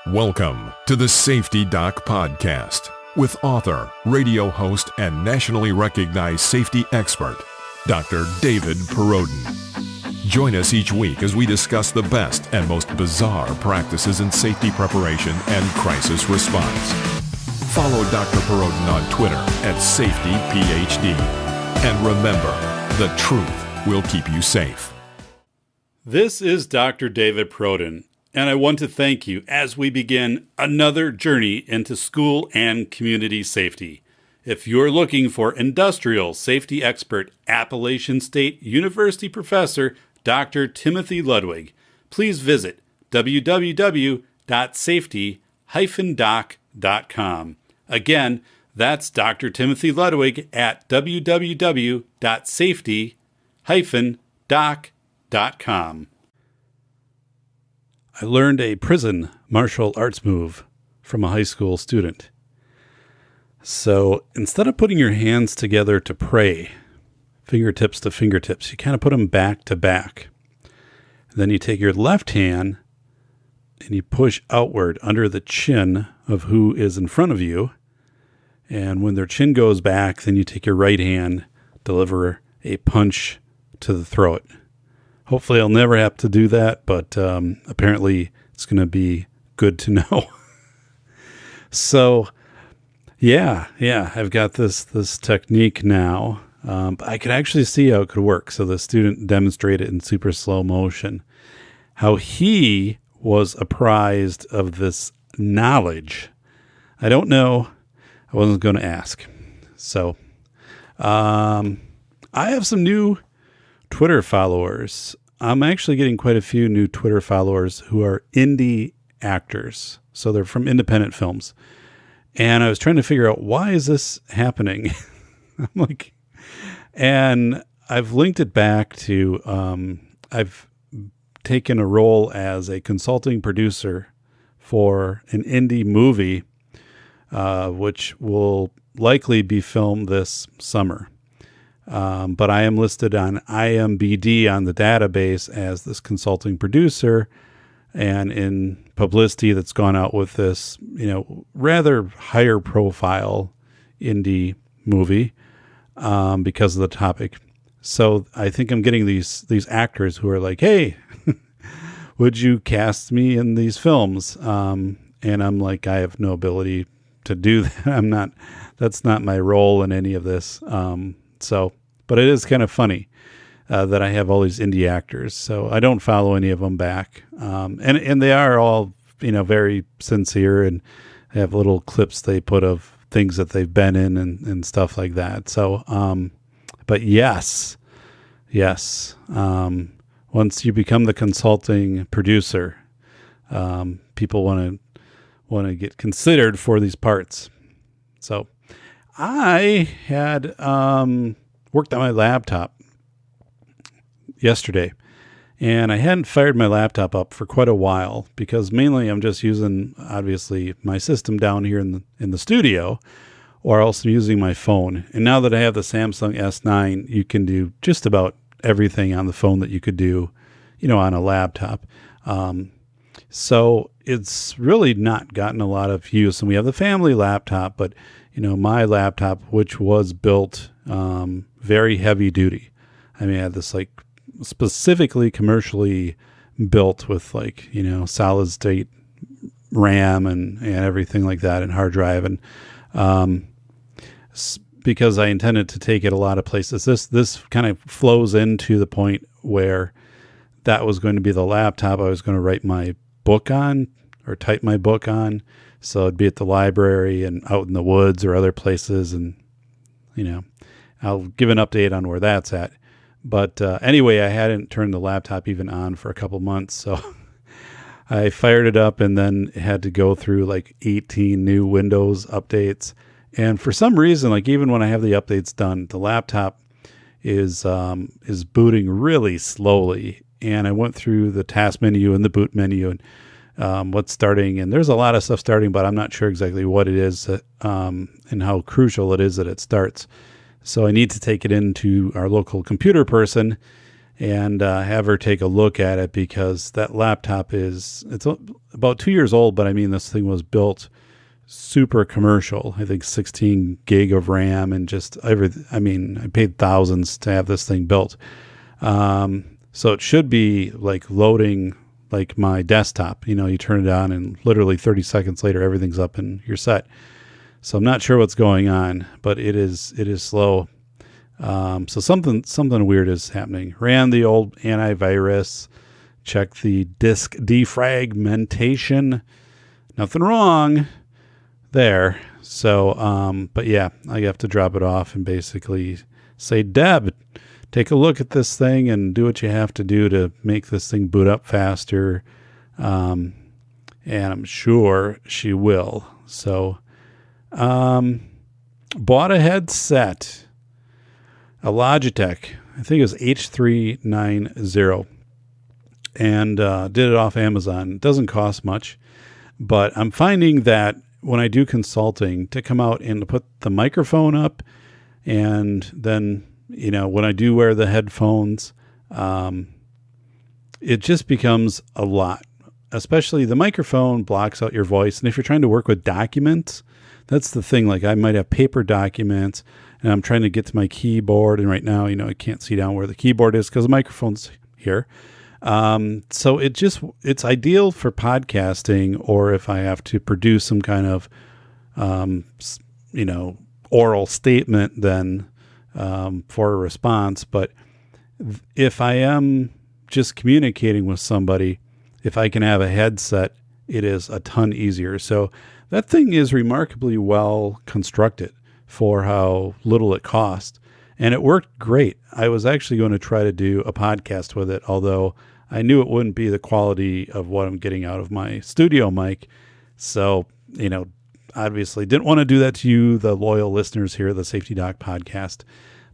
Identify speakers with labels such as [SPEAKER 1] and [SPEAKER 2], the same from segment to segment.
[SPEAKER 1] Welcome to the Safety Doc Podcast with author, radio host, and nationally recognized safety expert, Dr. David Pareidolia. Join us each week as we discuss the best and most bizarre practices in safety preparation and crisis response. Follow Dr. Pareidolia on Twitter at SafetyPhD. And remember, the truth will keep you safe.
[SPEAKER 2] This is Dr. David Pareidolia, and I want to thank you as we begin another journey into school and community safety. If you're looking for industrial safety expert, Appalachian State University professor Dr. Timothy Ludwig, please visit www.safety-doc.com. Again, that's Dr. Timothy Ludwig at www.safety-doc.com. I learned a prison martial arts move from a high school student. So instead of putting your hands together to pray, fingertips to fingertips, you kind of put them back to back. Then you take your left hand and you push outward under the chin of who is in front of you. And when their chin goes back, then you take your right hand, deliver a punch to the throat. Hopefully I'll never have to do that, but apparently it's going to be good to know. So, yeah, I've got this technique now. But I could actually see how it could work. So the student demonstrated in super slow motion how he was apprised of this knowledge. I don't know. I wasn't going to ask. So I have some new Twitter followers. I'm actually getting quite a few new Twitter followers who are indie actors. So they're from independent films. And I was trying to figure out, why is this happening? And I've linked it back to, I've taken a role as a consulting producer for an indie movie, which will likely be filmed this summer. But I am listed on IMBD on the database as this consulting producer, and in publicity that's gone out with this, rather higher profile indie movie, because of the topic. So I think I'm getting these actors who are like, hey, would you cast me in these films? And I'm like, I have no ability to do that. That's not my role in any of this. But it is kind of funny that I have all these indie actors. So I don't follow any of them back. And they are all, very sincere, and have little clips they put of things that they've been in and stuff like that. So, but yes. Once you become the consulting producer, people want to get considered for these parts. So I had, worked on my laptop yesterday, and I hadn't fired my laptop up for quite a while because mainly I'm just using, obviously, my system down here in the studio, or else I'm using my phone. And now that I have the Samsung S9, you can do just about everything on the phone that you could do, on a laptop. So it's really not gotten a lot of use. And we have the family laptop, but my laptop, which was built very heavy duty. I mean, I had this specifically commercially built with solid state RAM and everything like that, and hard drive, and because I intended to take it a lot of places. This kind of flows into the point where that was going to be the laptop I was going to write my book on, or type my book on. So it'd be at the library and out in the woods or other places. And, I'll give an update on where that's at. But anyway, I hadn't turned the laptop even on for a couple months. So I fired it up and then had to go through 18 new Windows updates. And for some reason, even when I have the updates done, the laptop is booting really slowly. And I went through the task menu and the boot menu and what's starting, and there's a lot of stuff starting, but I'm not sure exactly what it is and how crucial it is that it starts. So I need to take it into our local computer person and have her take a look at it, because that laptop it's about 2 years old, but I mean, this thing was built super commercial. I think 16 gig of RAM and just I paid thousands to have this thing built. So it should be like loading like my desktop. You turn it on and literally 30 seconds later, everything's up and you're set. So I'm not sure what's going on, but it is slow. So something weird is happening. Ran the old antivirus, checked the disk defragmentation. Nothing wrong there. So, but yeah, I have to drop it off and basically say, Deb, take a look at this thing and do what you have to do to make this thing boot up faster. And I'm sure she will. So, bought a headset, a Logitech, I think it was H390, and did it off Amazon. It doesn't cost much, but I'm finding that when I do consulting, to come out and to put the microphone up, and then, when I do wear the headphones, it just becomes a lot. Especially the microphone blocks out your voice. And if you're trying to work with documents, that's the thing. Like I might have paper documents and I'm trying to get to my keyboard. And right now, I can't see down where the keyboard is because the microphone's here. So it's ideal for podcasting, or if I have to produce some kind of, oral statement, then, for a response. But if I am just communicating with somebody, if I can have a headset, it is a ton easier. So that thing is remarkably well constructed for how little it cost. And it worked great. I was actually going to try to do a podcast with it, although I knew it wouldn't be the quality of what I'm getting out of my studio mic. So, obviously didn't want to do that to you, the loyal listeners here at the Safety Doc podcast.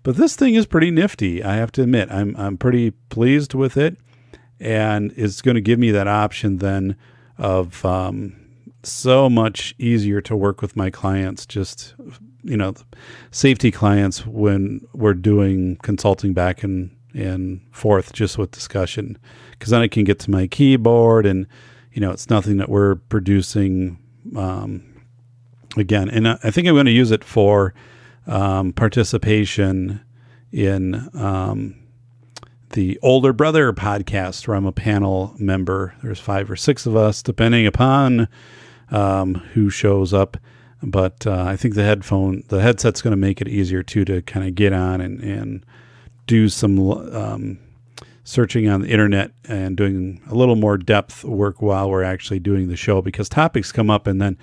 [SPEAKER 2] But this thing is pretty nifty. I have to admit, I'm pretty pleased with it. And it's going to give me that option then of so much easier to work with my clients, just, safety clients, when we're doing consulting back and forth just with discussion. Because then I can get to my keyboard and, it's nothing that we're producing again. And I think I'm going to use it for participation in the Older Brother podcast, where I'm a panel member. There's 5 or 6 of us, depending upon who shows up. But I think the headset's going to make it easier too to kind of get on and do some searching on the internet and doing a little more depth work while we're actually doing the show, because topics come up and then,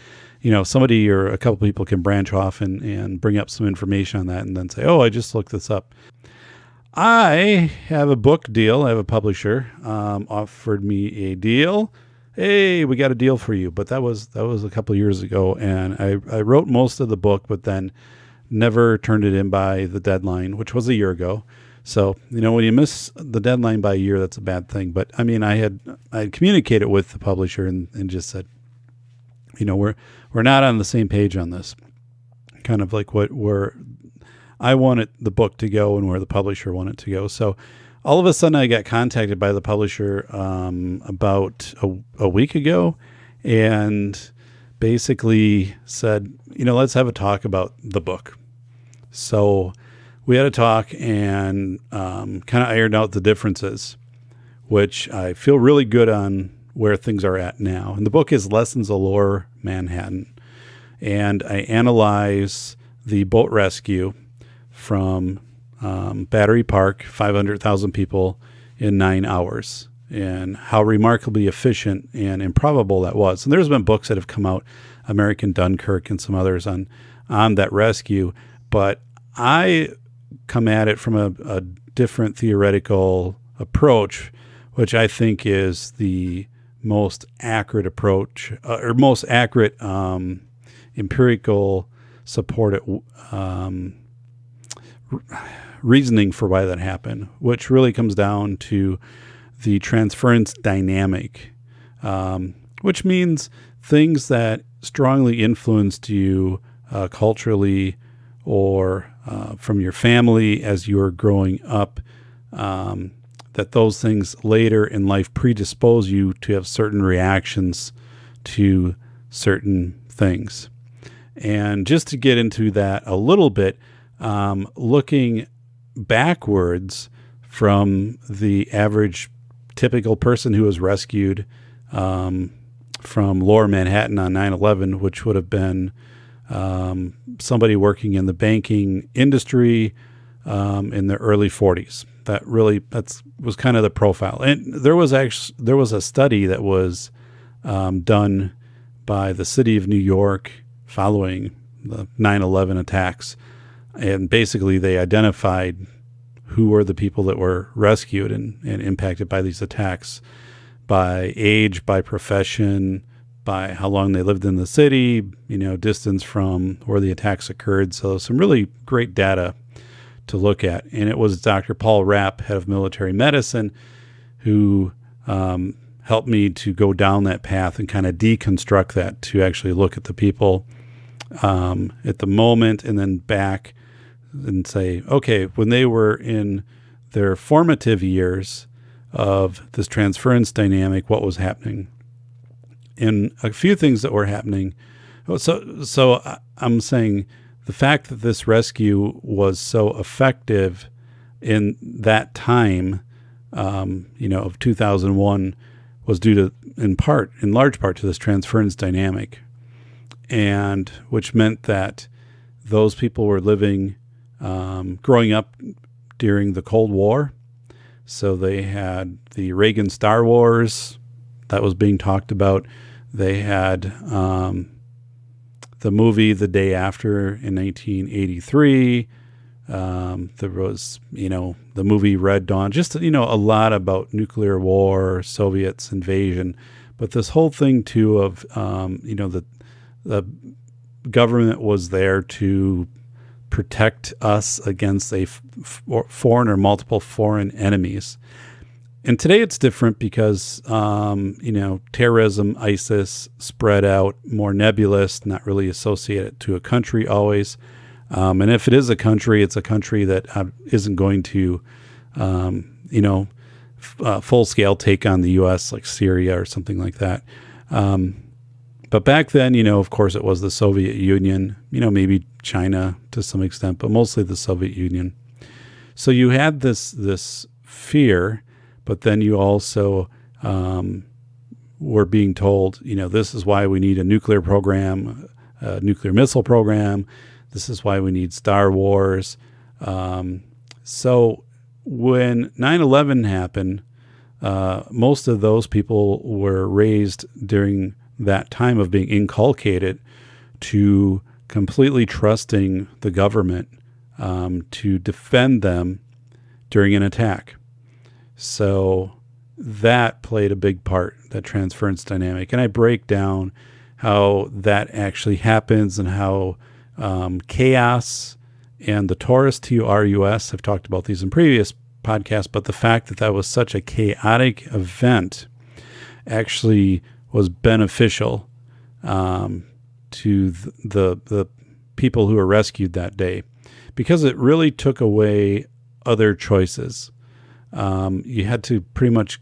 [SPEAKER 2] somebody or a couple people can branch off and bring up some information on that and then say, oh, I just looked this up. I have a book deal. I have a publisher offered me a deal. Hey, we got a deal for you. But that was a couple of years ago, and I wrote most of the book, but then never turned it in by the deadline, which was a year ago. So, when you miss the deadline by a year, that's a bad thing. But I mean, I had communicated with the publisher and just said, we're not on the same page on this. Kind of like I wanted the book to go and where the publisher wanted to go. So all of a sudden I got contacted by the publisher about a week ago, and basically said, let's have a talk about the book. So we had a talk and kind of ironed out the differences, which I feel really good on where things are at now. And the book is Lessons Allure Manhattan. And I analyze the boat rescue from Battery Park, 500,000 people in 9 hours, and how remarkably efficient and improbable that was. And there's been books that have come out, American Dunkirk and some others on that rescue, but I come at it from a different theoretical approach, which I think is the most accurate approach, or most accurate empirical supported reasoning for why that happened, which really comes down to the transference dynamic, which means things that strongly influenced you culturally or from your family as you were growing up, that those things later in life predispose you to have certain reactions to certain things. And just to get into that a little bit, looking backwards from the average typical person who was rescued from Lower Manhattan on 9/11, which would have been somebody working in the banking industry in the early 40s. That was kind of the profile. And there was a study that was done by the city of New York following the 9/11 attacks. And basically they identified who were the people that were rescued and impacted by these attacks by age, by profession, by how long they lived in the city, distance from where the attacks occurred. So some really great data to look at. And it was Dr. Paul Rapp, head of military medicine, who helped me to go down that path and kind of deconstruct that to actually look at the people at the moment and then back and say, okay, when they were in their formative years of this transference dynamic, what was happening? And a few things that were happening. So I'm saying the fact that this rescue was so effective in that time, of 2001, was due to, in large part, to this transference dynamic, and which meant that those people were living, growing up during the Cold War. So they had the Reagan Star Wars that was being talked about. They had the movie The Day After in 1983. There was, the movie Red Dawn, just, a lot about nuclear war, Soviets invasion. But this whole thing, too, of, the government was there to protect us against a foreign or multiple foreign enemies. And today it's different because, terrorism, ISIS, spread out, more nebulous, not really associated to a country always. And if it is a country, it's a country that isn't going to, full-scale take on the U.S. like Syria or something like that. But back then, of course, it was the Soviet Union, maybe China to some extent, but mostly the Soviet Union. So you had this fear, but then you also were being told, this is why we need a nuclear program, a nuclear missile program. This is why we need Star Wars. So when 9/11 happened, most of those people were raised during that time of being inculcated to completely trusting the government to defend them during an attack. So that played a big part, that transference dynamic. And I break down how that actually happens and how chaos and the Taurus, TURUS, I've talked about these in previous podcasts, but the fact that that was such a chaotic event actually was beneficial to the people who were rescued that day, because it really took away other choices. You had to pretty much,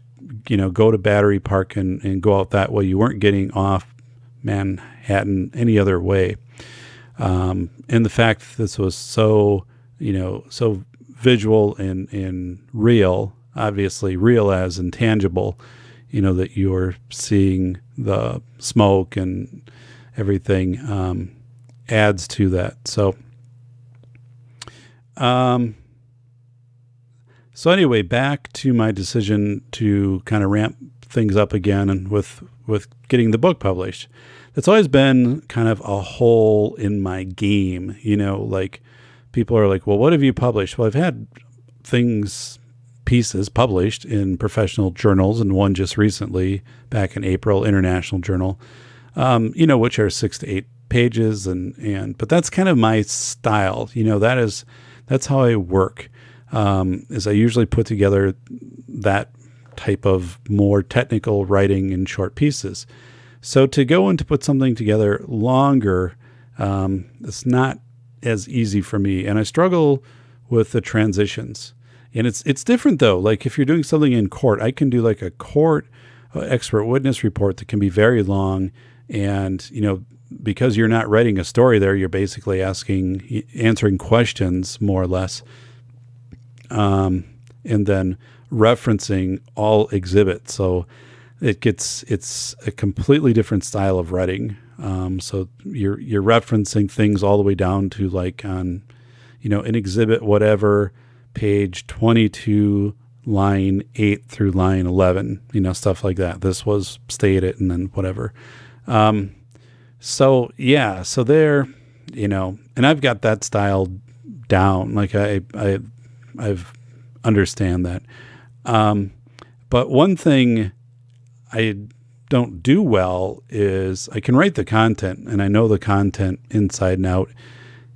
[SPEAKER 2] go to Battery Park and go out that way. You weren't getting off Manhattan any other way. And the fact that this was so visual and real, obviously real as intangible, that you were seeing the smoke and everything, adds to that. So anyway, back to my decision to kind of ramp things up again and with getting the book published. That's always been kind of a hole in my game, like people are like, well, what have you published? Well, I've had pieces published in professional journals, and one just recently back in April, International Journal, which are 6 to 8 pages. But that's kind of my style. That's how I work. Is I usually put together that type of more technical writing in short pieces. So to go and to put something together longer, it's not as easy for me. And I struggle with the transitions. And it's different though. Like if you're doing something in court, I can do like a court expert witness report that can be very long. And, because you're not writing a story there, you're basically answering questions more or less. And then referencing all exhibits. So it's a completely different style of writing. So you're referencing things all the way down to like on, an exhibit, whatever, page 22, line 8 through line 11, stuff like that. This was stated and then whatever. So there, and I've got that style down. Like I've understand that. But one thing I don't do well is I can write the content and I know the content inside and out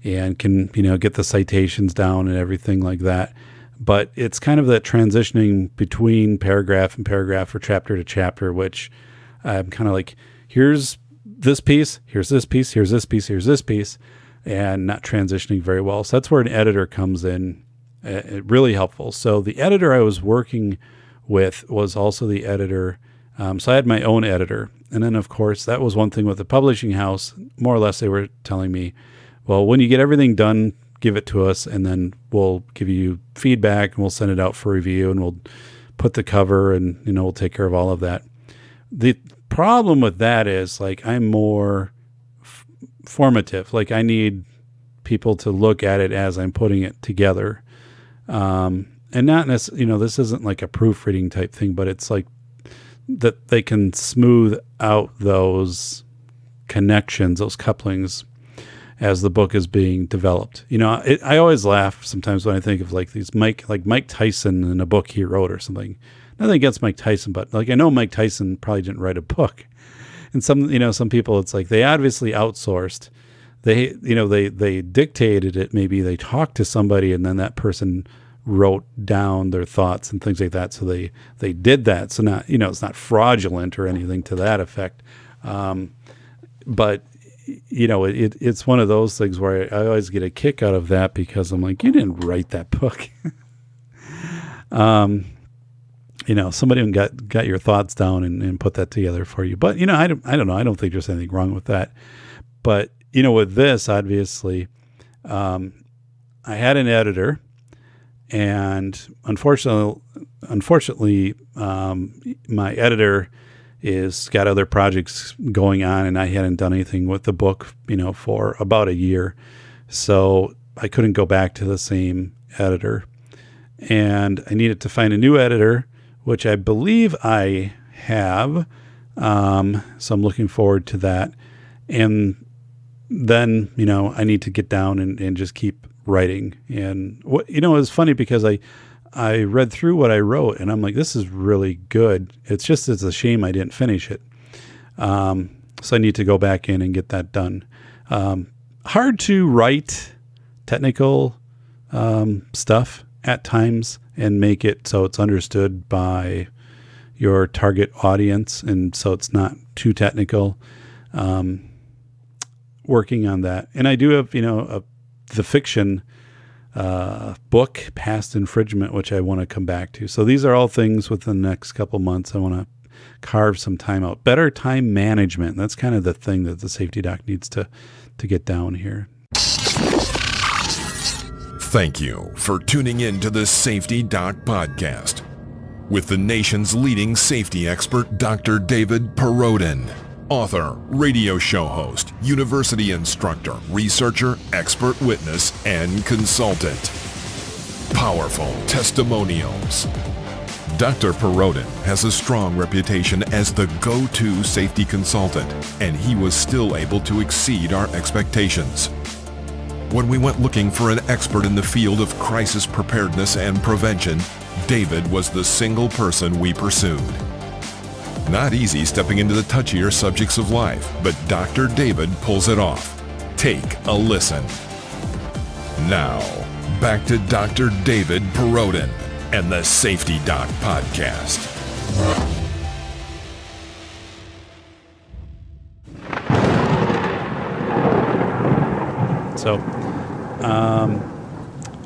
[SPEAKER 2] and can, get the citations down and everything like that. But it's kind of that transitioning between paragraph and paragraph or chapter to chapter, which I'm kind of like, here's this piece, here's this piece, here's this piece, here's this piece, and not transitioning very well. So that's where an editor comes in, really helpful. So the editor I was working with was also the editor. So I had my own editor. And then, of course, that was one thing with the publishing house. More or less, they were telling me, well, when you get everything done, give it to us, and then we'll give you feedback, and we'll send it out for review, and we'll put the cover, and, we'll take care of all of that. The problem with that is, like, I'm more formative. Like, I need people to look at it as I'm putting it together. And not necessarily, this isn't like a proofreading type thing, but it's like that they can smooth out those connections, those couplings as the book is being developed. I always laugh sometimes when I think of like these Mike Tyson in a book he wrote or something. Nothing against Mike Tyson, but like I know Mike Tyson probably didn't write a book. And some people, it's like they obviously outsourced. They dictated it. Maybe they talked to somebody and then that person wrote down their thoughts and things like that. So they did that. So not, it's not fraudulent or anything to that effect. But it's one of those things where I always get a kick out of that because I'm like, you didn't write that book. Somebody got your thoughts down and put that together for you. But, I don't know. I don't think there's anything wrong with that. But, with this, obviously, I had an editor. And unfortunately, my editor is got other projects going on, and I hadn't done anything with the book, for about a year. So I couldn't go back to the same editor, and I needed to find a new editor, which I believe I have. So I'm looking forward to that. And then, I need to get down and just keep writing. And what it was funny because I read through what I wrote and I'm like, this is really good. It's a shame I didn't finish it. So I need to go back in and get that done. Hard to write technical stuff at times and make it so it's understood by your target audience, and so it's not too technical. Working on that. And I do have, the fiction book, Past Infringement, which I want to come back to. So these are all things within the next couple months I want to carve some time out. Better time management. That's kind of the thing that the safety doc needs to get down here.
[SPEAKER 1] Thank you for tuning in to the Safety Doc Podcast with the nation's leading safety expert, Dr. David Pareidolia. Author, radio show host, university instructor, researcher, expert witness, and consultant. Powerful testimonials. Dr. Pareidolia has a strong reputation as the go-to safety consultant, and he was still able to exceed our expectations. When we went looking for an expert in the field of crisis preparedness and prevention, David was the single person we pursued. Not easy stepping into the touchier subjects of life, but Dr. David pulls it off. Take a listen. Now, back to Dr. David Pareidolia and the Safety Doc Podcast.
[SPEAKER 2] So,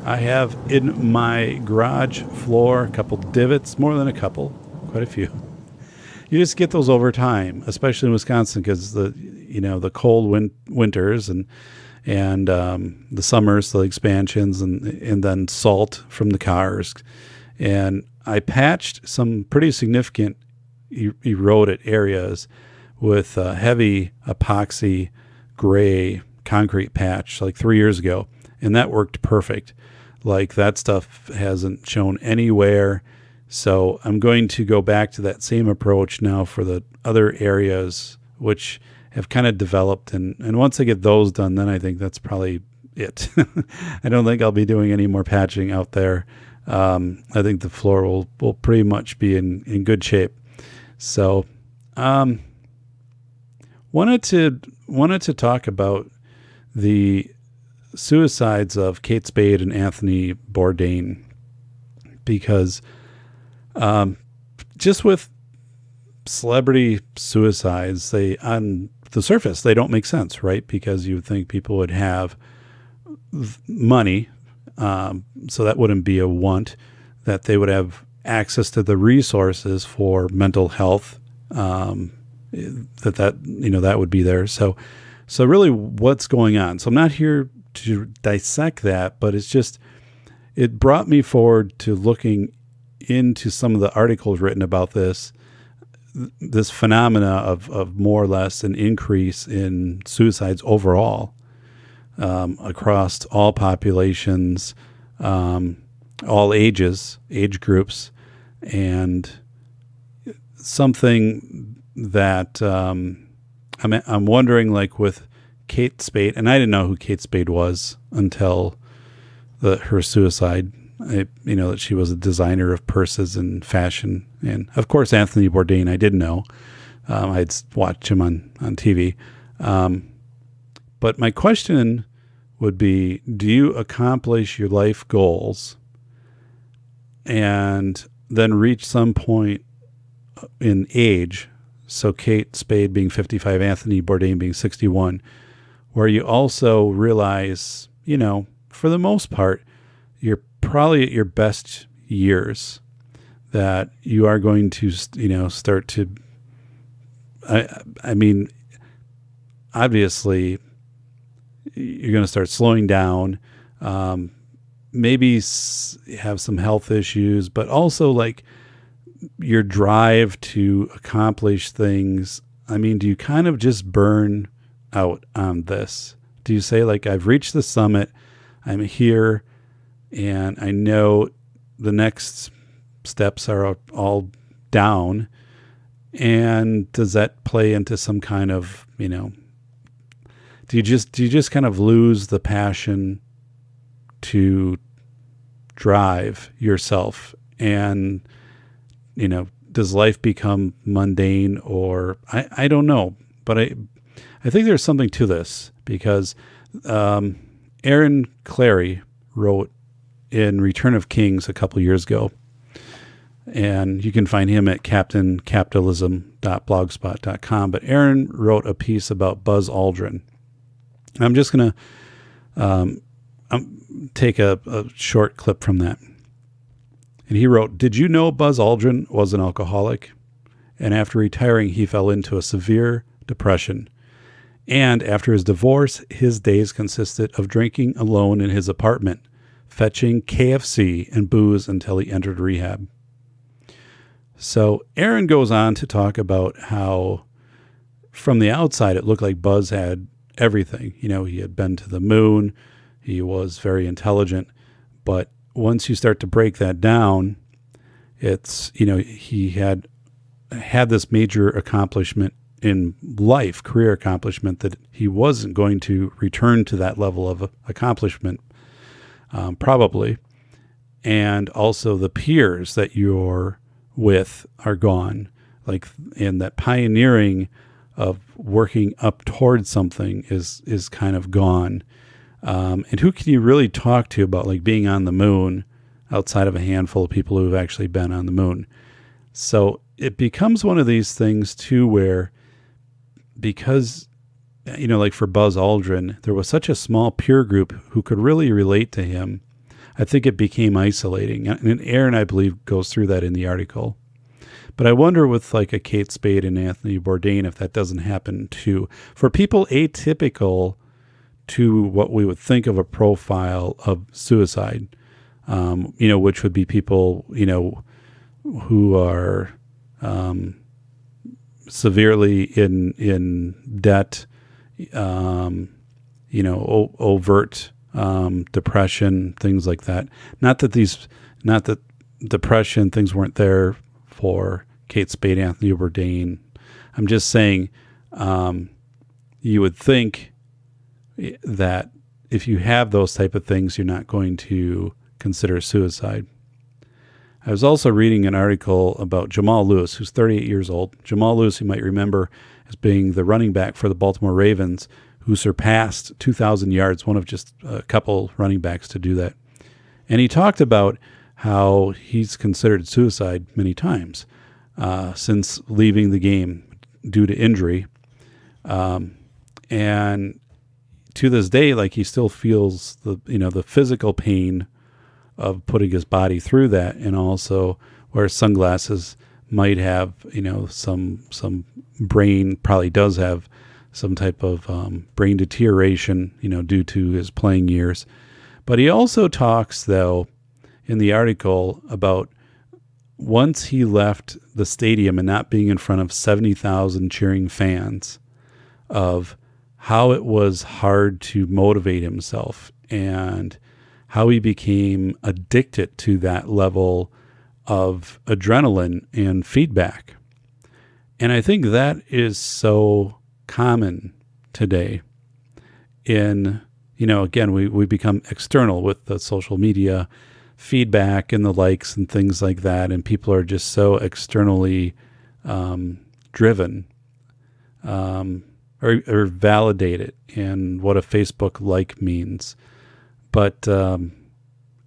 [SPEAKER 2] I have in my garage floor a couple divots, more than a couple, quite a few. You just get those over time, especially in Wisconsin, because the cold winters and the summers, the expansions, and then salt from the cars. And I patched some pretty significant eroded areas with heavy epoxy gray concrete patch like 3 years ago, and that worked perfect. Like, that stuff hasn't shown anywhere. So I'm going to go back to that same approach now for the other areas which have kind of developed. And once I get those done, then I think that's probably it. I don't think I'll be doing any more patching out there. I think the floor will pretty much be in good shape. So wanted to talk about the suicides of Kate Spade and Anthony Bourdain, because just with celebrity suicides, on the surface, they don't make sense, right? Because you would think people would have money, so that wouldn't be a want, that they would have access to the resources for mental health, that would be there. So really, what's going on? So I'm not here to dissect that, but it brought me forward to looking into some of the articles written about this phenomena of more or less an increase in suicides overall, across all populations, all age groups, and something that I'm wondering, like with Kate Spade, and I didn't know who Kate Spade was until her suicide. That she was a designer of purses and fashion. And of course, Anthony Bourdain, I didn't know. I'd watched him on TV. But my question would be, do you accomplish your life goals and then reach some point in age, so Kate Spade being 55, Anthony Bourdain being 61, where you also realize, for the most part, you're probably at your best years, that you are going to, start to, I mean, obviously you're going to start slowing down, maybe have some health issues, but also like your drive to accomplish things. I mean, do you kind of just burn out on this? Do you say, like, I've reached the summit, I'm here, and I know the next steps are all down, and does that play into some kind of, do you just kind of lose the passion to drive yourself? And, does life become mundane? Or I don't know, but I think there's something to this, because Aaron Clarey wrote in Return of Kings a couple years ago, and you can find him at captaincapitalism.blogspot.com. But Aaron wrote a piece about Buzz Aldrin. I'm just going to take a short clip from that. And he wrote, "Did you know Buzz Aldrin was an alcoholic? And after retiring, he fell into a severe depression. And after his divorce, his days consisted of drinking alone in his apartment, fetching KFC and booze until he entered rehab." So Aaron goes on to talk about how from the outside, it looked like Buzz had everything. He had been to the moon. He was very intelligent. But once you start to break that down, it's, he had this major accomplishment in life, career accomplishment, that he wasn't going to return to that level of accomplishment, probably. And also the peers that you're with are gone. Like, and that pioneering of working up towards something is kind of gone. And who can you really talk to about, like, being on the moon outside of a handful of people who have actually been on the moon? So it becomes one of these things too, where, because, like for Buzz Aldrin, there was such a small peer group who could really relate to him. I think it became isolating. And Aaron, I believe, goes through that in the article. But I wonder with like a Kate Spade and Anthony Bourdain if that doesn't happen too. For people atypical to what we would think of a profile of suicide, which would be people, who are severely in debt, overt depression, things like that. Not that depression things weren't there for Kate Spade, Anthony Bourdain. I'm just saying, you would think that if you have those type of things, you're not going to consider suicide. I was also reading an article about Jamal Lewis, who's 38 years old. Jamal Lewis, you might remember as being the running back for the Baltimore Ravens, who surpassed 2,000 yards, one of just a couple running backs to do that. And he talked about how he's considered suicide many times since leaving the game due to injury. And to this day, like he still feels the physical pain of putting his body through that, and also where sunglasses might have, some brain, probably does have some type of brain deterioration, due to his playing years. But he also talks, though, in the article about once he left the stadium and not being in front of 70,000 cheering fans, of how it was hard to motivate himself and how he became addicted to that level of adrenaline and feedback. And I think that is so common today in, again, we become external with the social media feedback and the likes and things like that. And people are just so externally driven or validated in what a Facebook like means. But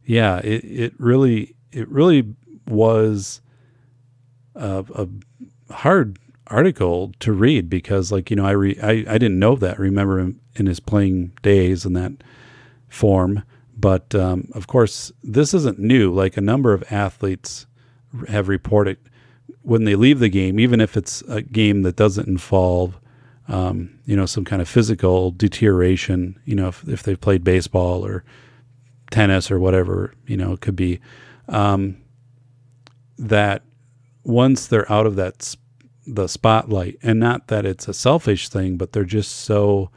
[SPEAKER 2] it really was a hard article to read because, I didn't know that. I remember him in his playing days in that form, but of course this isn't new. Like a number of athletes have reported when they leave the game, even if it's a game that doesn't involve some kind of physical deterioration, if they've played baseball or tennis or whatever, it could be, that once they're out of the spotlight, and not that it's a selfish thing, but they're just so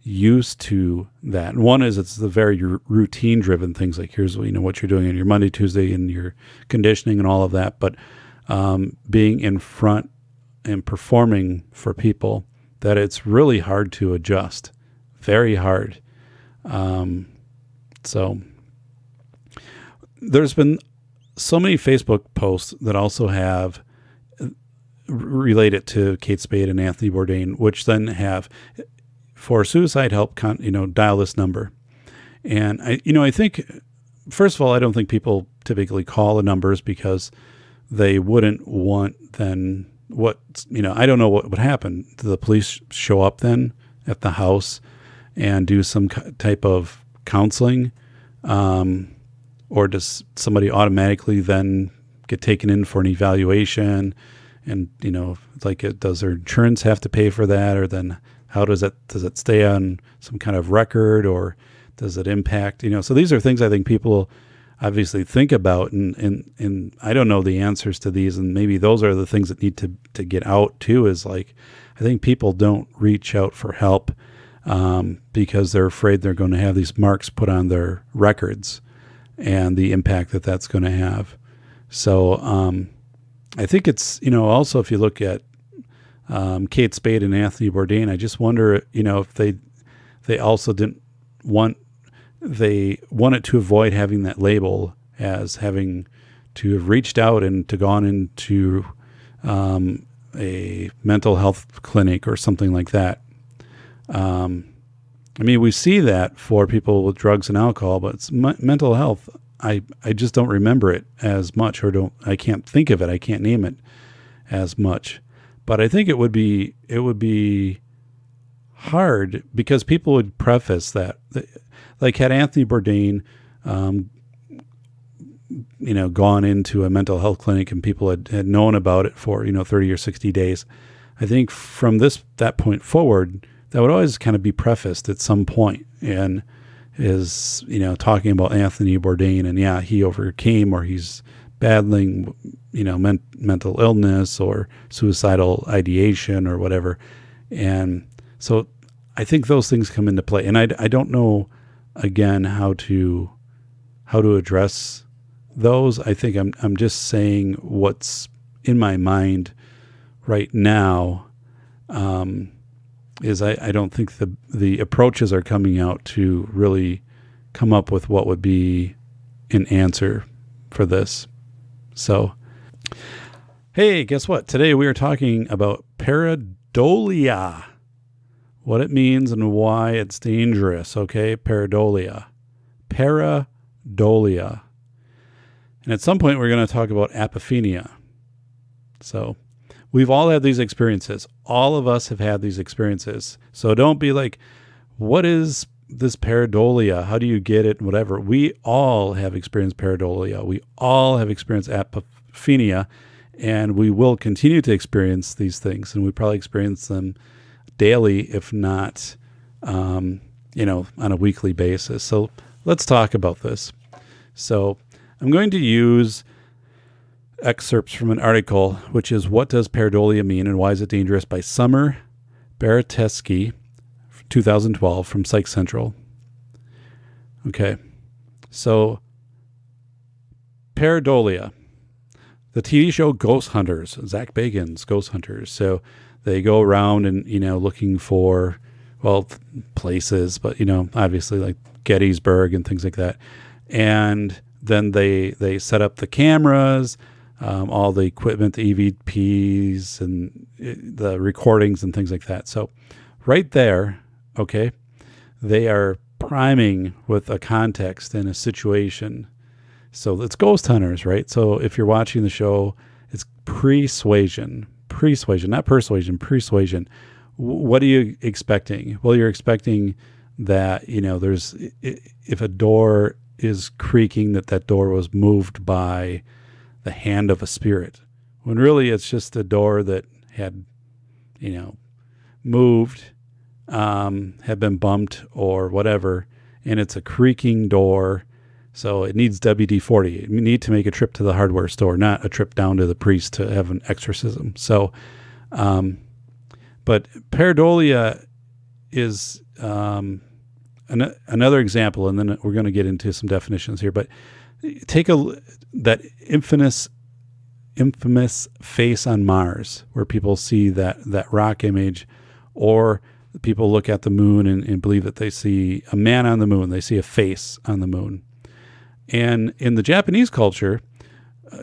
[SPEAKER 2] used to that. And one is it's the very routine driven things like here's what you're doing on your Monday, Tuesday, and your conditioning and all of that. But being in front and performing for people, that it's really hard to adjust, very hard. So there's been so many Facebook posts that also have related to Kate Spade and Anthony Bourdain, which then have for suicide help, dial this number. And I think, first of all, I don't think people typically call the numbers because they wouldn't want then I don't know what would happen. Do the police show up then at the house and do some type of counseling? Or does somebody automatically then get taken in for an evaluation? And, does their insurance have to pay for that? Or then how does it stay on some kind of record, or does it impact, so these are things I think people obviously think about, and I don't know the answers to these, and maybe those are the things that need to get out too, is like, I think people don't reach out for help because they're afraid they're going to have these marks put on their records and the impact that that's going to have. So I think it's, also if you look at Kate Spade and Anthony Bourdain, I just wonder, if they also they wanted to avoid having that label as having to have reached out and to gone into a mental health clinic or something like that. We see that for people with drugs and alcohol, but it's mental health. I just don't remember it as much, I can't think of it. I can't name it as much, but I think it would be hard because people would preface that, like had Anthony Bourdain gone into a mental health clinic and people had known about it for, 30 or 60 days. I think from that point forward, that would always kind of be prefaced at some point, and is, talking about Anthony Bourdain, and he overcame, or he's battling, mental illness or suicidal ideation or whatever. And so I think those things come into play. And I don't know, again, how to address those. I think I'm just saying what's in my mind right now, is I don't think the approaches are coming out to really come up with what would be an answer for this. So, hey, guess what? Today we are talking about pareidolia, what it means and why it's dangerous. Okay, pareidolia. And at some point we're going to talk about apophenia. So we've all had these experiences. All of us have had these experiences. So don't be like, what is this pareidolia? How do you get it? Whatever. We all have experienced pareidolia. We all have experienced apophenia, and we will continue to experience these things. And we probably experience them daily, if not, on a weekly basis. So let's talk about this. So I'm going to use excerpts from an article, which is What Does Pareidolia Mean and Why Is It Dangerous by Summer Baratesky, 2012, from Psych Central. Okay, so pareidolia, the TV show Ghost Hunters, Zach Bagans' Ghost Hunters. So they go around and, looking for, places, but, obviously like Gettysburg and things like that. And then they set up the cameras, all the equipment, the EVPs and the recordings and things like that. So right there, okay, they are priming with a context and a situation. So it's Ghost Hunters, right? So if you're watching the show, it's persuasion, not persuasion, persuasion. What are you expecting? Well, you're expecting that, if a door is creaking, that door was moved by the hand of a spirit, when really it's just a door that had, moved, had been bumped or whatever, and it's a creaking door. So it needs WD-40. You need to make a trip to the hardware store, not a trip down to the priest to have an exorcism. So, but pareidolia is another example, and then we're going to get into some definitions here. But take that infamous face on Mars, where people see that rock image, or people look at the moon and believe that they see a man on the moon. They see a face on the moon. And in the Japanese culture,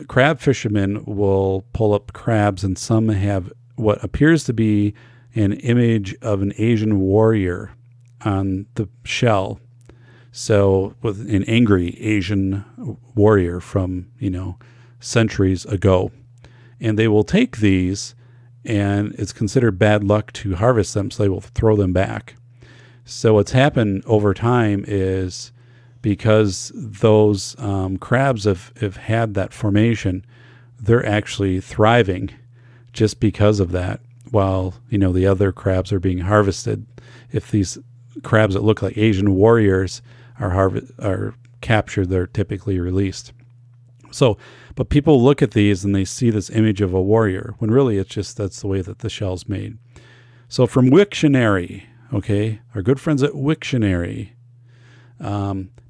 [SPEAKER 2] crab fishermen will pull up crabs, and some have what appears to be an image of an Asian warrior on the shell. So with an angry Asian warrior from, centuries ago. And they will take these, and it's considered bad luck to harvest them, so they will throw them back. So what's happened over time is, because those crabs have had that formation, they're actually thriving just because of that, while, the other crabs are being harvested. If these crabs that look like Asian warriors are captured, they're typically released. So, but people look at these and they see this image of a warrior, when really it's just, that's the way that the shell's made. So from Wiktionary, okay, our good friends at Wiktionary,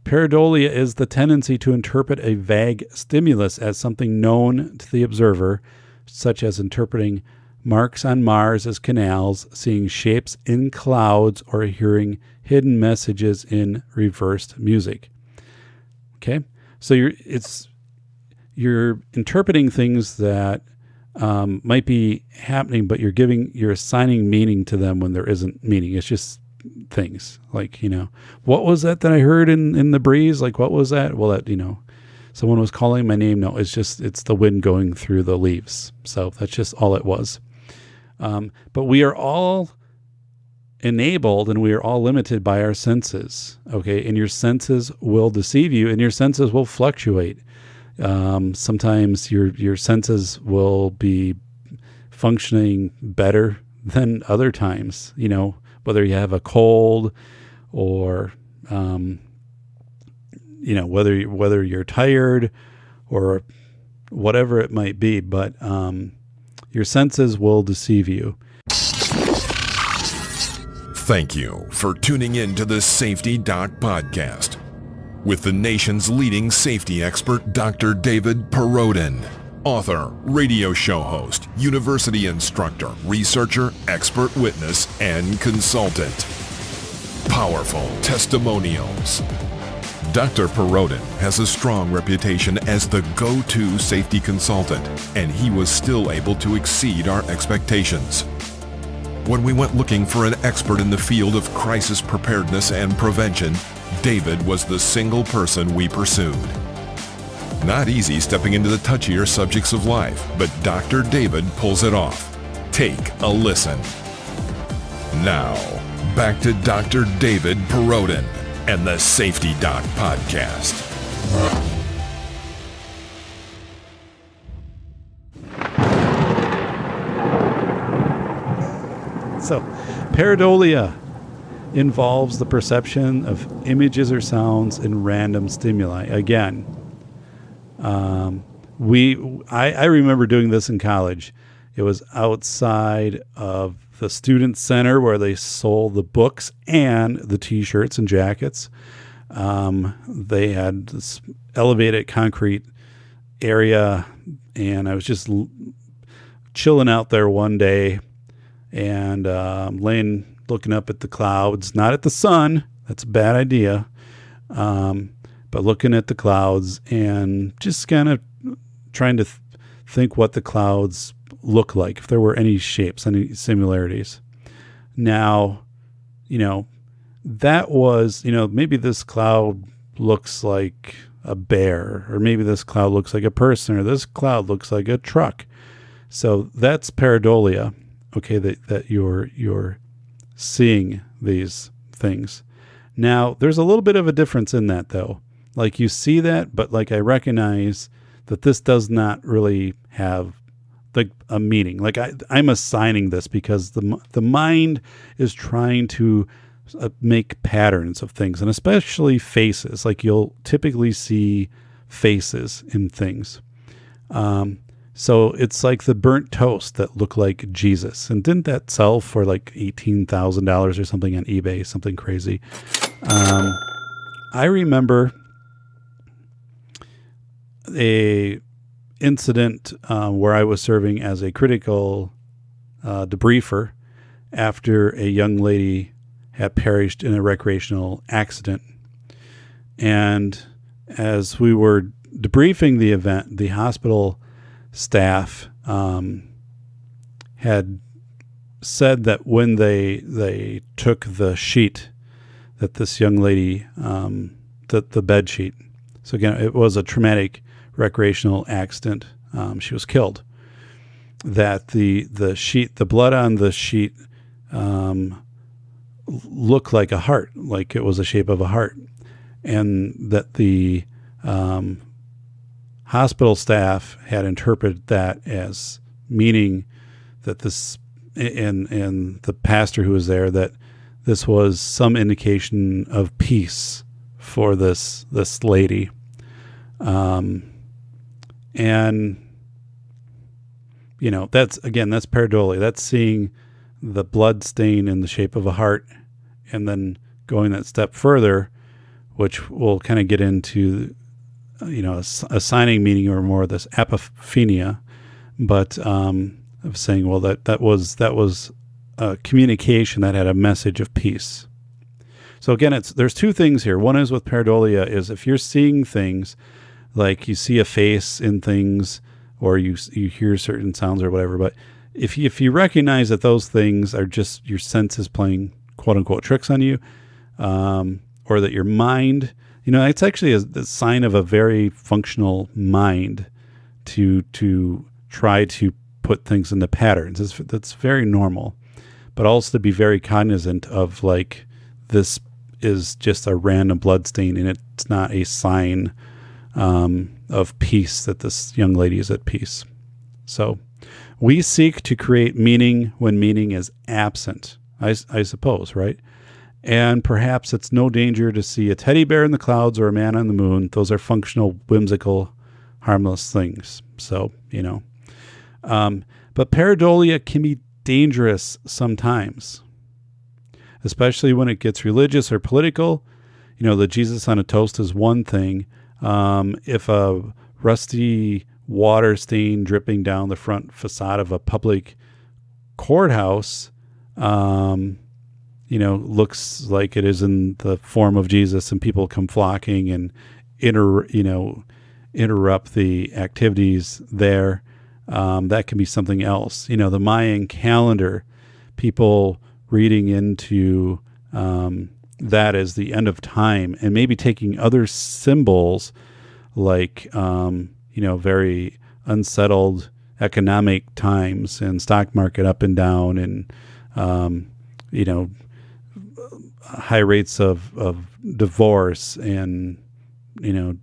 [SPEAKER 2] pareidolia is the tendency to interpret a vague stimulus as something known to the observer, such as interpreting marks on Mars as canals, seeing shapes in clouds, or hearing hidden messages in reversed music. Okay, so you're interpreting things that might be happening, but you're assigning meaning to them when there isn't meaning. It's just things like, what was that I heard in the breeze? Like, what was that? Well, that, someone was calling my name. No, it's the wind going through the leaves. So that's just all it was. But we are all enabled, and we are all limited by our senses. Okay. And your senses will deceive you, and your senses will fluctuate. Sometimes your senses will be functioning better than other times, whether you have a cold or, whether you're tired or whatever it might be, but your senses will deceive you.
[SPEAKER 1] Thank you for tuning in to the Safety Doc Podcast with the nation's leading safety expert, Dr. David Pareidolia, author, radio show host, university instructor, researcher, expert witness, and consultant. Powerful testimonials. Dr. Pareidolia has a strong reputation as the go-to safety consultant, and he was still able to exceed our expectations. When we went looking for an expert in the field of crisis preparedness and prevention, David was the single person we pursued. Not easy stepping into the touchier subjects of life, but Dr. David pulls it off. Take a listen. Now, back to Dr. David Pareidolia and the Safety Doc Podcast.
[SPEAKER 2] So, pareidolia involves the perception of images or sounds in random stimuli. Again, I remember doing this in college. It was outside of the student center where they sold the books and the T-shirts and jackets. They had this elevated concrete area, and I was just chilling out there one day and looking up at the clouds, not at the sun. That's a bad idea. But looking at the clouds and just kind of trying to think what the clouds look like, if there were any shapes, any similarities. Now, that was, maybe this cloud looks like a bear, or maybe this cloud looks like a person, or this cloud looks like a truck. So that's pareidolia. Okay, that you're seeing these things. Now, there's a little bit of a difference in that, though. Like, you see that, but I recognize that this does not really have a meaning. Like, I'm assigning this because the mind is trying to make patterns of things, and especially faces. Like, you'll typically see faces in things. So it's like the burnt toast that looked like Jesus. And didn't that sell for like $18,000 or something on eBay, something crazy? I remember a incident where I was serving as a critical debriefer after a young lady had perished in a recreational accident. And as we were debriefing the event, the hospital staff had said that when they took the sheet that this young lady, the bed sheet. So again, it was a traumatic recreational accident. She was killed. That the sheet, the blood on the sheet, looked like a heart, like it was the shape of a heart, and that the hospital staff had interpreted that as meaning that this, and the pastor who was there, that this was some indication of peace for this lady. And that's pareidolia. That's seeing the blood stain in the shape of a heart, and then going that step further, which we'll kind of get into, assigning meaning, or more this apophenia, but of saying, well, that was a communication that had a message of peace. So again, there's two things here. One is with pareidolia is if you're seeing things, like you see a face in things, or you hear certain sounds or whatever, but if you recognize that those things are just your senses playing quote unquote tricks on you, or that your mind, it's actually a sign of a very functional mind to try to put things into patterns. That's very normal, but also to be very cognizant of, like, this is just a random blood stain and it's not a sign of peace, that this young lady is at peace. So we seek to create meaning when meaning is absent, I suppose, right? And perhaps it's no danger to see a teddy bear in the clouds or a man on the moon. Those are functional, whimsical, harmless things. So, but pareidolia can be dangerous sometimes, especially when it gets religious or political. The Jesus on a toast is one thing. If a rusty water stain dripping down the front facade of a public courthouse, looks like it is in the form of Jesus, and people come flocking and interrupt the activities there, that can be something else. The Mayan calendar, people reading into that as the end of time, and maybe taking other symbols like very unsettled economic times and stock market up and down, and high rates of divorce and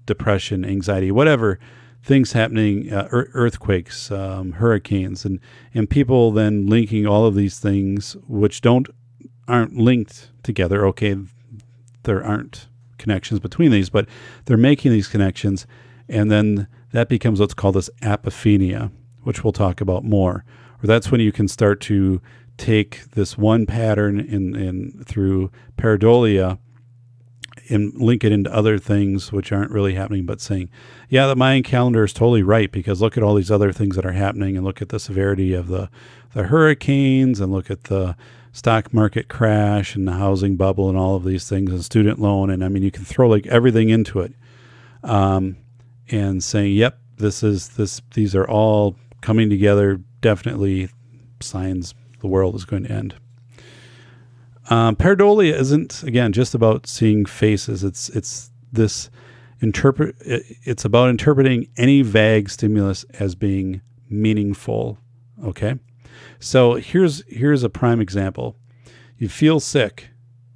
[SPEAKER 2] depression, anxiety, whatever things happening, earthquakes, hurricanes, and people then linking all of these things which aren't linked together. Okay, there aren't connections between these, but they're making these connections, and then that becomes what's called this apophenia, which we'll talk about more. Or that's when you can start to take this one pattern in through pareidolia and link it into other things which aren't really happening, but saying, yeah, the Mayan calendar is totally right, because look at all these other things that are happening, and look at the severity of the hurricanes, and look at the stock market crash and the housing bubble and all of these things, and student loan. And you can throw like everything into it, and saying, yep, these are all coming together. Definitely signs the world is going to end. Pareidolia isn't, again, just about seeing faces. It's about interpreting any vague stimulus as being meaningful. Okay. So here's a prime example. You feel sick.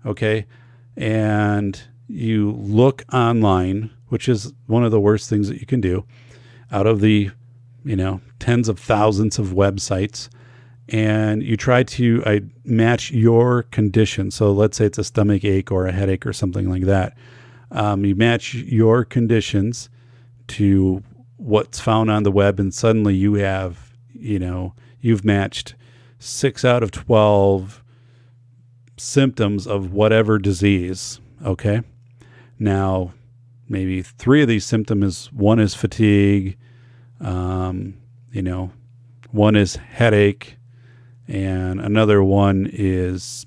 [SPEAKER 2] Okay. And you look online, which is one of the worst things that you can do, out of the, tens of thousands of websites, and you try to match your condition. So let's say it's a stomach ache or a headache or something like that. You match your conditions to what's found on the web, and suddenly you have, you've matched 6 out of 12 symptoms of whatever disease. Okay. Now, maybe 3 of these symptoms one is fatigue, one is headache, and another one is,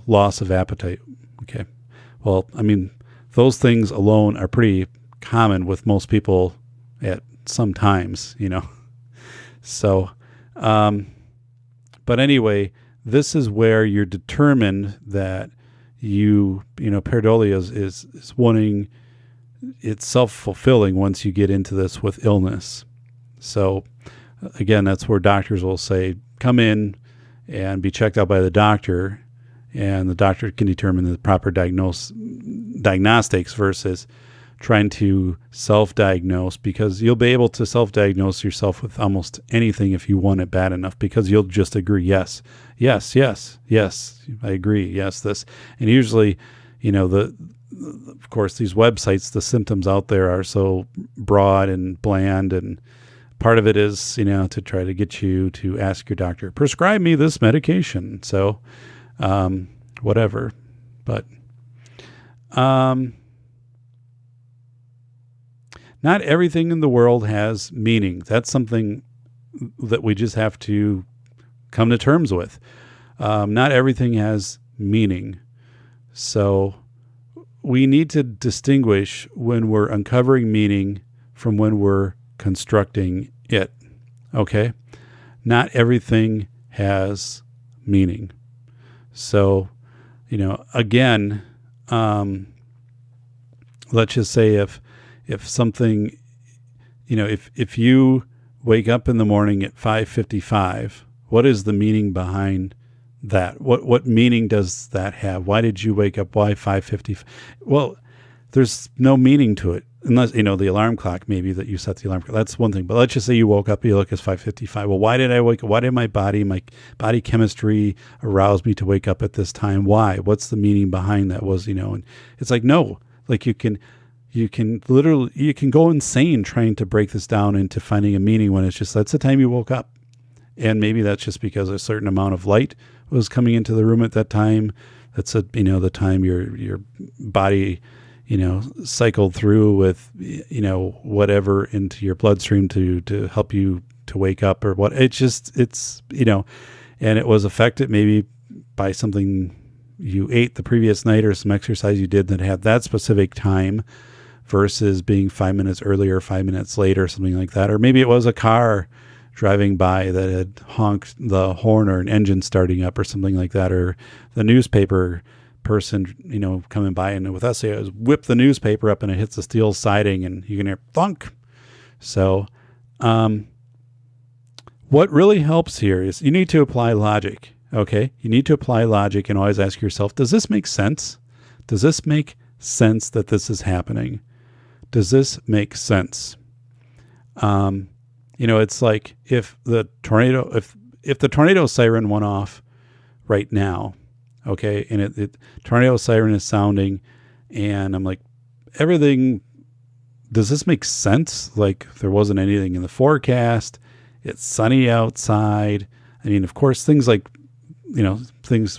[SPEAKER 2] loss of appetite. Okay. Well, those things alone are pretty common with most people at some times, So, but anyway, this is where you're determined that pareidolia is wanting, it's self-fulfilling once you get into this with illness. So again, that's where doctors will say, come in and be checked out by the doctor, and the doctor can determine the proper diagnostics versus trying to self-diagnose, because you'll be able to self-diagnose yourself with almost anything if you want it bad enough, because you'll just agree, yes, I agree, yes, this. And usually, of course, these websites, the symptoms out there are so broad and bland, and part of it is, to try to get you to ask your doctor, prescribe me this medication. So, whatever. But, not everything in the world has meaning. That's something that we just have to come to terms with. Not everything has meaning. So we need to distinguish when we're uncovering meaning from when we're constructing it. Okay? Not everything has meaning. So, again, let's just say if something, if you wake up in the morning at 5:55, what is the meaning behind that? What meaning does that have? Why did you wake up? Why 5:55? Well, there's no meaning to it. unless, the alarm clock, maybe that you set the alarm clock. That's one thing. But let's just say you woke up, you look, it's 5:55. Well, why did I wake up? Why did my body chemistry arouse me to wake up at this time? Why? What's the meaning behind that? And it's like, no, like you can go insane trying to break this down into finding a meaning when it's just, that's the time you woke up. And maybe that's just because a certain amount of light was coming into the room at that time. That's the time your body, cycled through with, whatever into your bloodstream to help you to wake up or what. And it was affected maybe by something you ate the previous night or some exercise you did that had that specific time versus being 5 minutes earlier, 5 minutes later, something like that. Or maybe it was a car driving by that had honked the horn or an engine starting up or something like that, or the newspaper person, coming by, and with us, it was whip the newspaper up and it hits the steel siding and you can hear thunk. So, what really helps here is you need to apply logic. Okay. You need to apply logic and always ask yourself, does this make sense? Does this make sense that this is happening? Does this make sense? It's like if the tornado siren went off right now, okay, and it tornado siren is sounding, and I'm like, everything, does this make sense? Like there wasn't anything in the forecast. It's sunny outside. I mean, of course, things like,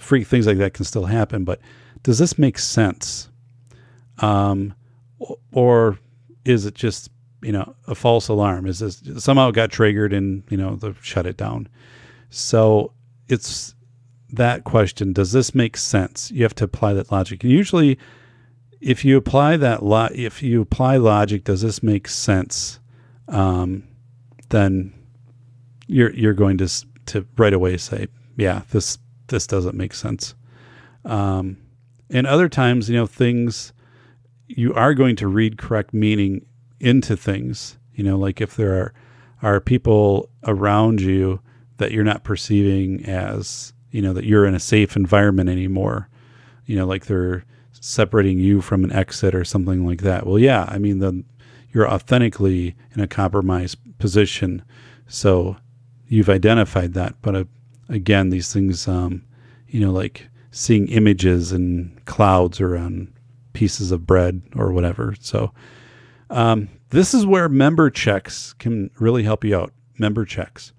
[SPEAKER 2] freak things like that can still happen, but does this make sense? Or is it just, a false alarm? Is this somehow it got triggered and, they shut it down? So it's that question. Does this make sense? You have to apply that logic. And usually if you apply logic, does this make sense? Then you're going to right away say, yeah, this doesn't make sense. And other times, things, you are going to read correct meaning into things, like if there are people around you that you're not perceiving as, that you're in a safe environment anymore, like they're separating you from an exit or something like that. Well, yeah, I mean, then you're authentically in a compromised position. So you've identified that. But again, these things, like seeing images in clouds or on pieces of bread or whatever. So, this is where member checks can really help you out. Member checks.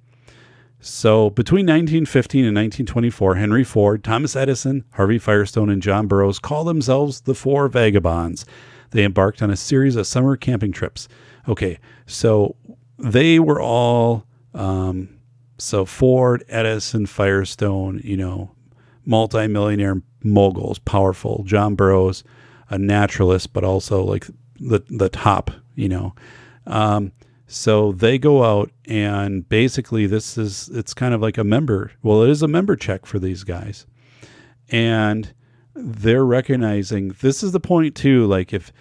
[SPEAKER 2] So between 1915 and 1924, Henry Ford, Thomas Edison, Harvey Firestone, and John Burroughs call themselves the Four Vagabonds. They embarked on a series of summer camping trips. Okay, so they were all, so Ford, Edison, Firestone, multimillionaire moguls, powerful. John Burroughs, a naturalist, but also like the top, so they go out and basically it's kind of like it is a member check for these guys. And they're recognizing this is the point too. Like if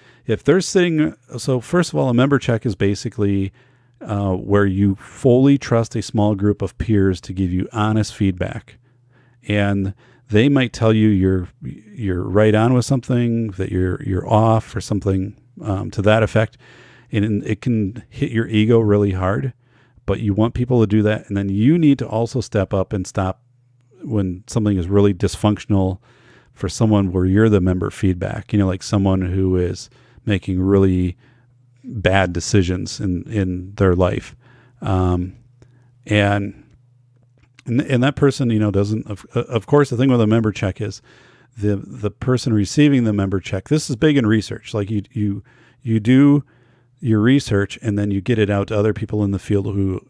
[SPEAKER 2] they're sitting, so first of all, a member check is basically where you fully trust a small group of peers to give you honest feedback. And they might tell you you're right on with something, that you're off or something to that effect. And it can hit your ego really hard, but you want people to do that. And then you need to also step up and stop when something is really dysfunctional for someone where you're the member feedback, like someone who is making really bad decisions in their life. And that person, doesn't, of course, the thing with a member check is the person receiving the member check. This is big in research. Like you do your research and then you get it out to other people in the field who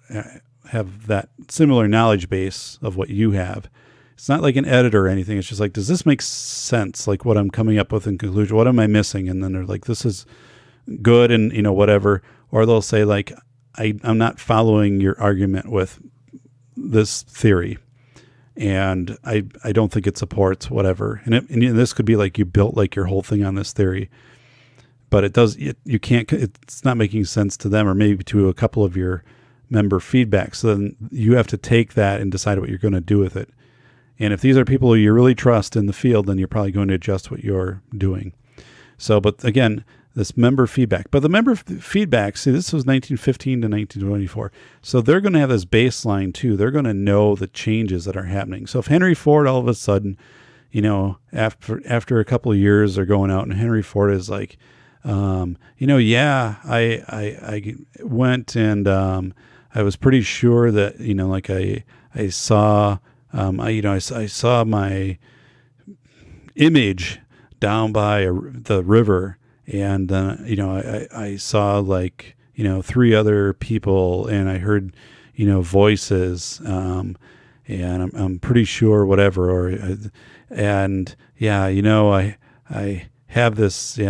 [SPEAKER 2] have that similar knowledge base of what you have. It's not like an editor or anything. It's just like, does this make sense? Like what I'm coming up with in conclusion, what am I missing? And then they're like, this is good. And whatever, or they'll say like, I'm not following your argument with this theory. And I don't think it supports whatever. And this could be like, you built like your whole thing on this theory, but it's not making sense to them or maybe to a couple of your member feedback. So then you have to take that and decide what you're going to do with it. And if these are people who you really trust in the field, then you're probably going to adjust what you're doing. So, but again, this member feedback. But the member feedback, see, this was 1915 to 1924. So they're going to have this baseline too. They're going to know the changes that are happening. So if Henry Ford all of a sudden, after a couple of years they're going out and Henry Ford is like, yeah, I went and I was pretty sure that, I saw, I saw my image down by the river, and I saw like 3 other people, and I heard voices, and I'm pretty sure whatever, I have this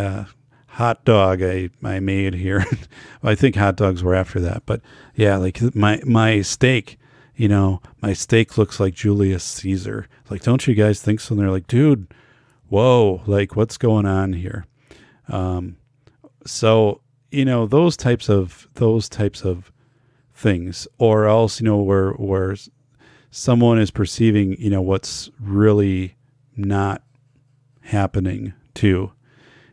[SPEAKER 2] hot dog I made here. Well, I think hot dogs were after that, but yeah, like my steak. My steak looks like Julius Caesar. Like, don't you guys think so? And they're like, dude, whoa, like what's going on here? So, those types of things, or else, where someone is perceiving, what's really not happening too.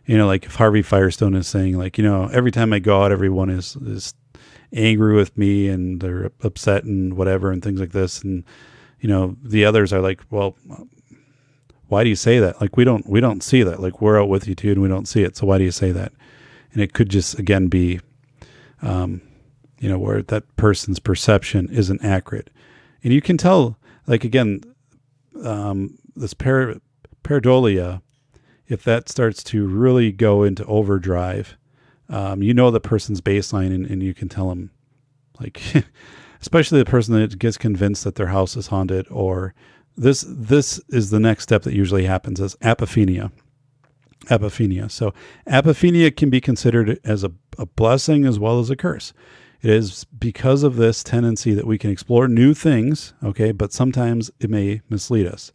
[SPEAKER 2] Like if Harvey Firestone is saying like, every time I go out, everyone is angry with me and they're upset and whatever and things like this. And, the others are like, well, why do you say that? Like, we don't see that. Like, we're out with you too, and we don't see it. So why do you say that? And it could just, again, be, where that person's perception isn't accurate. And you can tell, like, again, this pareidolia, if that starts to really go into overdrive, the person's baseline, and you can tell them, like, especially the person that gets convinced that their house is haunted, or this is the next step that usually happens, is apophenia. So apophenia can be considered as a blessing as well as a curse. It is because of this tendency that we can explore new things, okay, but sometimes it may mislead us.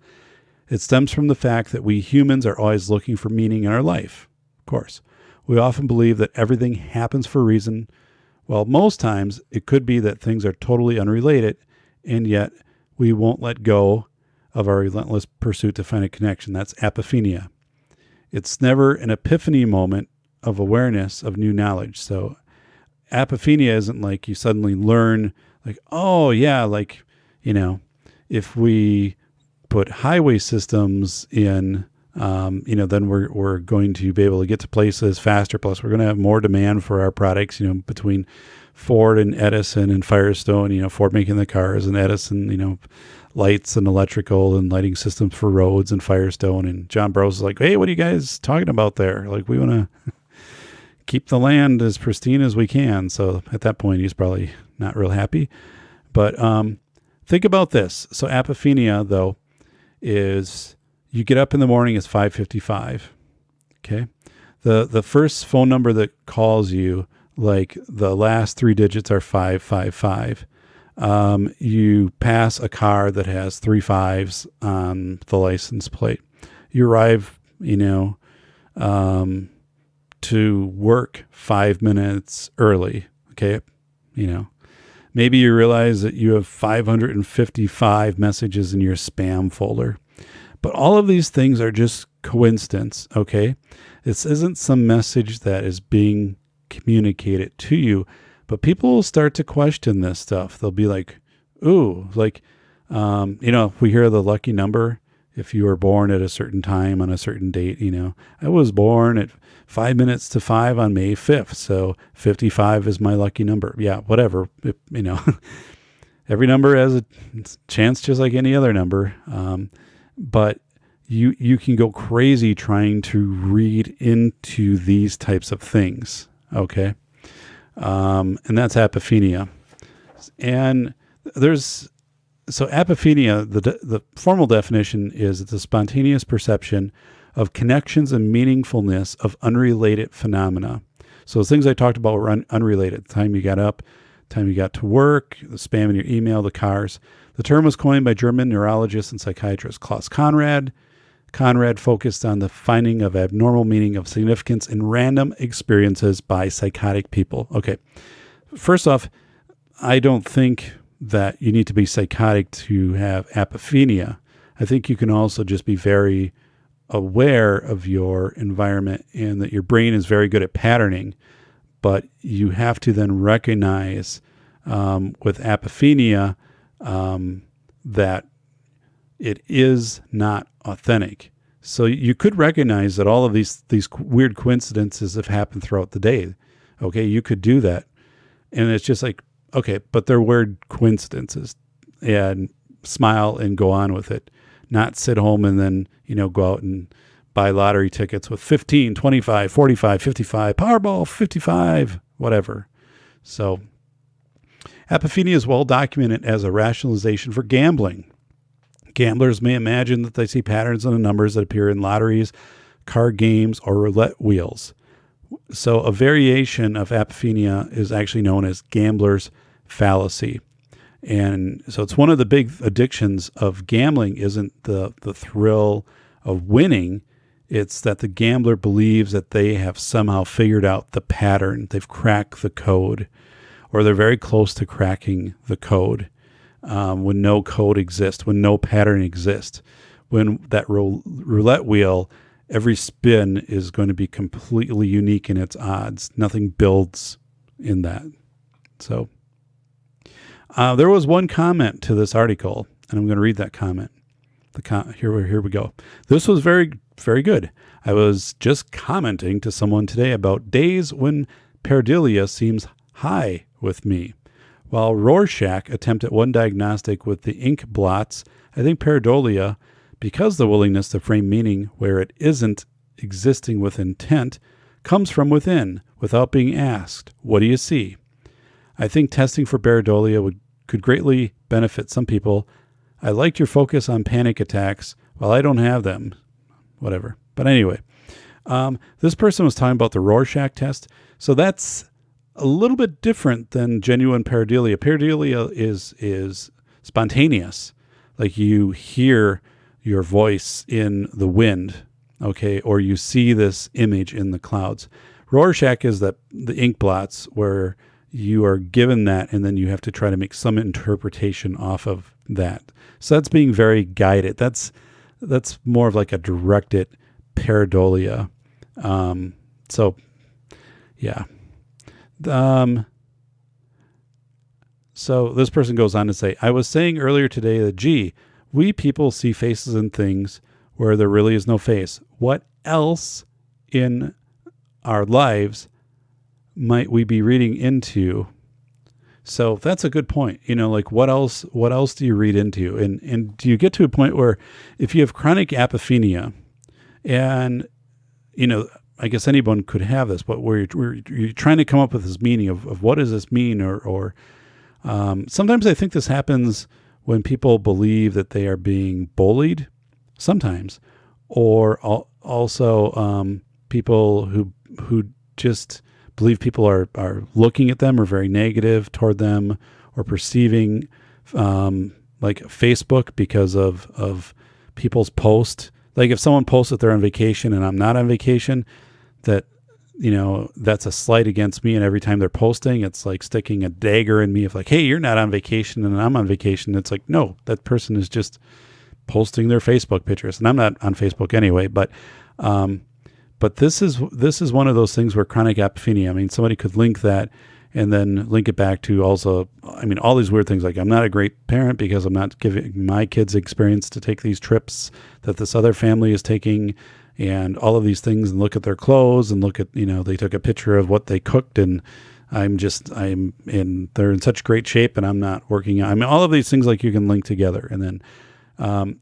[SPEAKER 2] It stems from the fact that we humans are always looking for meaning in our life, of course. We often believe that everything happens for a reason. Well, most times it could be that things are totally unrelated, and yet we won't let go of our relentless pursuit to find a connection. That's apophenia. It's never an epiphany moment of awareness of new knowledge. So apophenia isn't like you suddenly learn, like, oh yeah, like, if we put highway systems in, then we're going to be able to get to places faster. Plus, we're going to have more demand for our products, between Ford and Edison and Firestone, Ford making the cars and Edison, lights and electrical and lighting systems for roads, and Firestone. And John Burroughs is like, hey, what are you guys talking about there? Like, we want to keep the land as pristine as we can. So at that point, he's probably not real happy. But think about this. So apophenia, though, is you get up in the morning, it's 5:55. Okay. The first phone number that calls you, like the last 3 digits are 555. You pass a car that has 3 5s on the license plate. You arrive, to work 5 minutes early. Okay. Maybe you realize that you have 555 messages in your spam folder. But all of these things are just coincidence, okay? This isn't some message that is being communicated to you, but people will start to question this stuff. They'll be like, ooh, like, we hear the lucky number. If you were born at a certain time on a certain date, I was born at 5 minutes to 5 on May 5th. So 55 is my lucky number. Yeah, whatever. Every number has a chance just like any other number. But you can go crazy trying to read into these types of things. Okay. And that's apophenia. And so apophenia, the formal definition is it's a spontaneous perception of connections and meaningfulness of unrelated phenomena. So those things I talked about were unrelated. The time you got up, time you got to work, the spam in your email, the cars. The term was coined by German neurologist and psychiatrist Klaus Conrad. Conrad focused on the finding of abnormal meaning of significance in random experiences by psychotic people. Okay, first off, I don't think that you need to be psychotic to have apophenia. I think you can also just be very aware of your environment and that your brain is very good at patterning, but you have to then recognize with apophenia that it is not authentic. So you could recognize that all of these weird coincidences have happened throughout the day. Okay, you could do that. And it's just like, okay, but they're weird coincidences, and smile and go on with it. Not sit home and then, go out and buy lottery tickets with 15, 25, 45, 55, Powerball 55, whatever. So apophenia is well documented as a rationalization for gambling. Gamblers may imagine that they see patterns in the numbers that appear in lotteries, card games, or roulette wheels. So a variation of apophenia is actually known as gambler's fallacy. And so it's one of the big addictions of gambling isn't the thrill of winning. It's that the gambler believes that they have somehow figured out the pattern. They've cracked the code, or they're very close to cracking the code. When no code exists, when no pattern exists, when that roulette wheel, every spin is going to be completely unique in its odds. Nothing builds in that. So there was one comment to this article, and I'm going to read that comment. Here we go. This was very, very good. I was just commenting to someone today about days when pareidolia seems high with me. While Rorschach attempted one diagnostic with the ink blots, I think pareidolia, because the willingness to frame meaning where it isn't existing with intent, comes from within, without being asked, what do you see? I think testing for pareidolia could greatly benefit some people. I liked your focus on panic attacks. While I don't have them, whatever. But anyway, this person was talking about the Rorschach test. So that's a little bit different than genuine pareidolia. Pareidolia is spontaneous. Like you hear your voice in the wind, okay, or you see this image in the clouds. Rorschach is the ink blots where you are given that and then you have to try to make some interpretation off of that. So that's being very guided. That's more of like a directed pareidolia. So yeah. So this person goes on to say, I was saying earlier today that, we people see faces and things where there really is no face. What else in our lives might we be reading into? So that's a good point. Like what else do you read into? And do you get to a point where if you have chronic apophenia and, I guess anyone could have this, but where you're trying to come up with this meaning of what does this mean? Or sometimes I think this happens when people believe that they are being bullied sometimes, or also people who just believe people are looking at them or very negative toward them, or perceiving like Facebook because of people's posts. Like if someone posts that they're on vacation and I'm not on vacation, that, that's a slight against me. And every time they're posting, it's like sticking a dagger in me of like, hey, you're not on vacation and I'm on vacation. It's like, no, that person is just posting their Facebook pictures, and I'm not on Facebook anyway. But this is one of those things where chronic apophenia, I mean, somebody could link that and then link it back to also, I mean, all these weird things like I'm not a great parent because I'm not giving my kids experience to take these trips that this other family is taking, and all of these things, and look at their clothes and look at, they took a picture of what they cooked, and they're in such great shape and I'm not working out. I mean, all of these things like you can link together, and then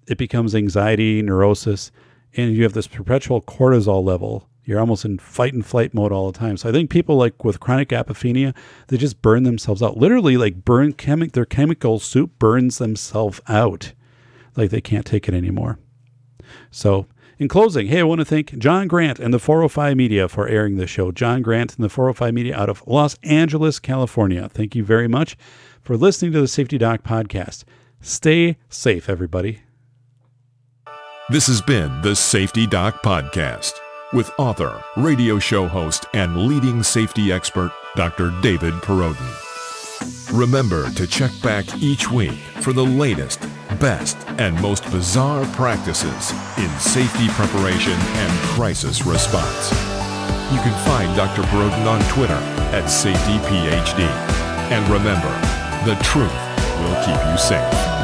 [SPEAKER 2] it becomes anxiety, neurosis, and you have this perpetual cortisol level. You're almost in fight and flight mode all the time. So I think people like with chronic apophenia, they just burn themselves out. Literally, like their chemical soup burns themselves out. Like they can't take it anymore. So in closing, hey, I want to thank John Grant and the 405 Media for airing this show. John Grant and the 405 Media out of Los Angeles, California. Thank you very much for listening to the Safety Doc Podcast. Stay safe, everybody.
[SPEAKER 1] This has been the Safety Doc Podcast with author, radio show host, and leading safety expert, Dr. David Perodin. Remember to check back each week for the latest, best and most bizarre practices in safety preparation and crisis response. You can find Dr. Peroden on Twitter at SafetyPhD. And remember, the truth will keep you safe.